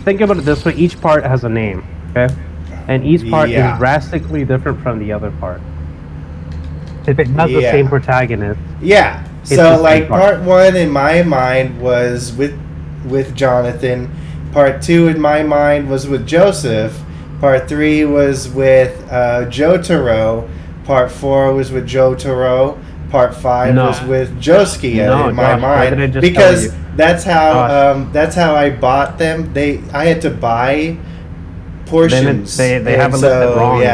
think about it this way: each part has a name, okay, and each part is Yeah. drastically different from the other part. If it has the same Yeah. protagonist, Yeah. it's the So same like part. part one in my mind was with Jonathan. Part two in my mind was with Joseph. Part three was with Jotaro. Part four was with Jotaro. Part five was No, with Joskia no, in my Josh. What did mind I just tell you, because Josh? that's how I bought them. I had to buy Then portions, they have and it listed so wrong. Then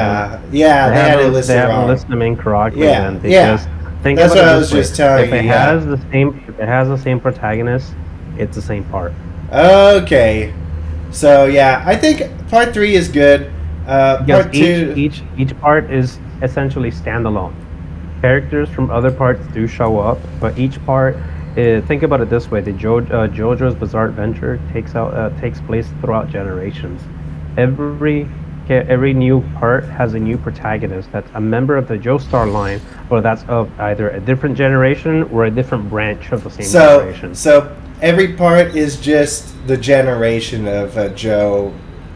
yeah, they had it they listed haven't wrong. listed them incorrectly. Yeah, Then yeah. because think That's about what it I this was way: just telling if you. it Yeah. has the same protagonist, it's the same part. Okay. So yeah, I think part three is good. Because Part two. each part is essentially standalone. Characters from other parts do show up, but each part. Think about it this way: JoJo's Bizarre Adventure takes place throughout generations. Every new part has a new protagonist that's a member of the Joestar line, or that's of either a different generation or a different branch of the same generation. So every part is just the generation of Joe.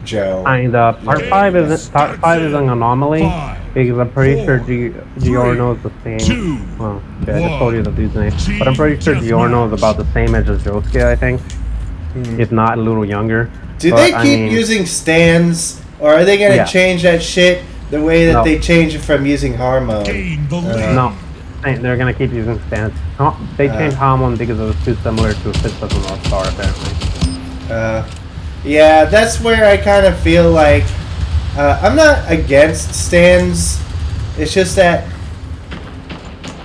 And Yeah. part five is an anomaly because I'm pretty sure Giorno is the same. Well, okay, I just told you the dude's name, but I'm pretty sure Giorno is about the same age as Josuke, I think, if not a little younger. Do But they I keep mean, using stands, or are they gonna yeah, change that shit the way that no, they change it from using hormone? no, they're gonna keep using stands. They changed Hamon because it was too similar to Fist of the North Star, apparently. Uh, yeah, that's where I kind of feel like I'm not against stands. It's just that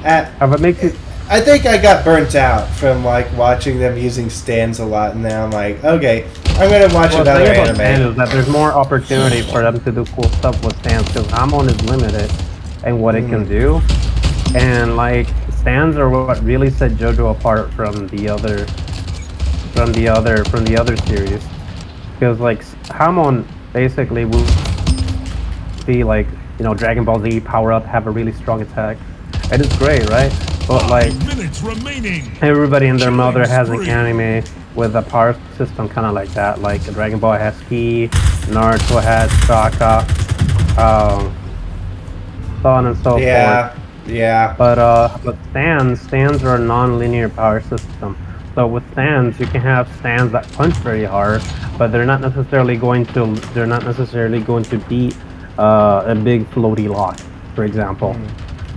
at If it makes you, I think I got burnt out from like watching them using stands a lot, and now I'm like, okay, I'm gonna watch well, the another thing about stands anime. is that there's more opportunity for them to do cool stuff with stands because Hamon is limited in what it can do. And like stands are what really set JoJo apart from the other series. Because like Hamon basically will be like, Dragon Ball Z power up, have a really strong attack. And it's great, right? But like everybody and their mother has an anime with a power system kind of like that. Like Dragon Ball has Ki, Naruto has Shaka, um, so on and so forth. Yeah, yeah, But stands are a non-linear power system. So with stands, you can have stands that punch very hard, but they're not necessarily going to beat a big floaty lock, for example,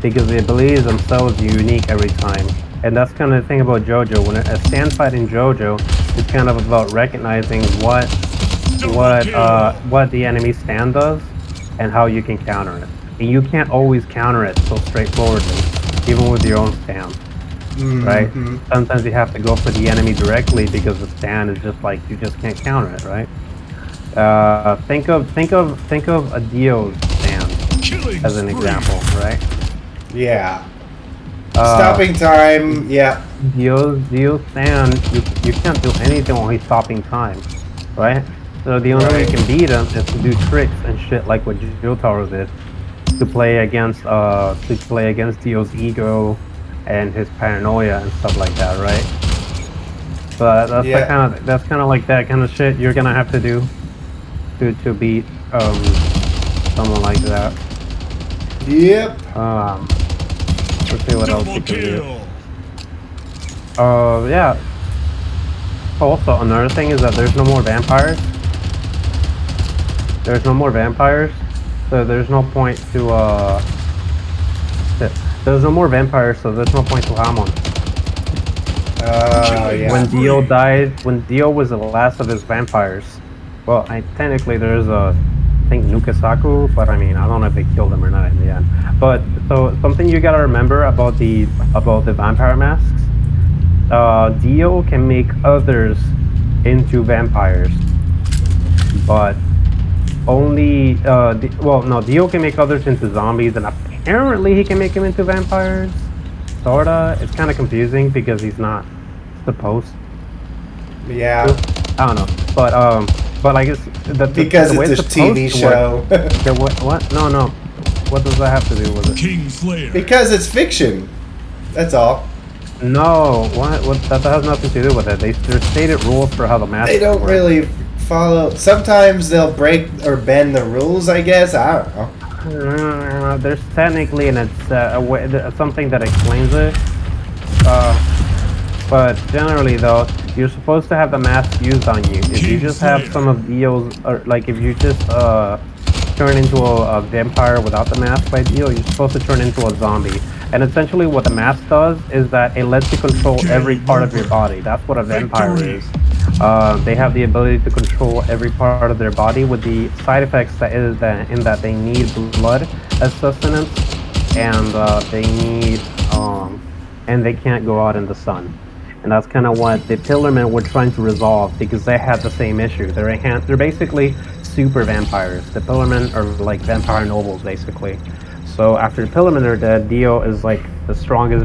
because the abilities themselves are unique every time. And that's kind of the thing about JoJo. When a stand fight in JoJo is kind of about recognizing what the enemy stand does and how you can counter it. And you can't always counter it so straightforwardly, even with your own stand, right? Sometimes you have to go for the enemy directly because the stand is just like you just can't counter it, right? Think of a Dio's stand as an example, right? yeah. Uh, Stopping time. Yeah, Dio's stand, you can't do anything while he's stopping time, right? So the only way you right. can beat him is to do tricks and shit like what Jotaro did. To play against Dio's ego and his paranoia and stuff like that, right? But Yeah. that's kind of like that kind of shit you're gonna have to do to beat someone like that. Yep. Let's see what else you can do. Yeah. Also, another thing is that there's no more vampires. There's no more vampires, so there's no point to there's no more vampires, so there's no point to Hamon. Yeah. When Dio was the last of his vampires, well, technically there's I think Nukasaku, but I mean, I don't know if they killed him or not in the end. But so something you gotta remember about the vampire masks, Dio can make others into vampires, but only Dio can make others into zombies, and apparently he can make them into vampires. Sorta. It's kind of confusing because he's not supposed Yeah. to. I don't know, but like Because the way it's a it's TV supposed to work. show. Okay, what? No. What does that have to do with it? Because it's fiction. That's all. No, what? That has nothing to do with it. There's stated rules for how the They masks don't work. really follow. Sometimes they'll break or bend the rules. I guess I don't know. There's technically and it's something that explains it. Uh, but generally, though, you're supposed to have the mask used on you. If you King just have Slayer. some of Dio's, or like if you just turn into a vampire without the mask by Dio, you're supposed to turn into a zombie. And essentially, what the mask does is that it lets you control every Game part of your over. body. That's what a vampire Victory. is. They have the ability to control every part of their body with the side effects that is that in that they need blood as sustenance, and they need and they can't go out in the sun. And that's kind of what the Pillarmen were trying to resolve because they had the same issue. They're basically super vampires. The Pillarmen are like vampire nobles, basically. So after the Pillarmen are dead, Dio is like the strongest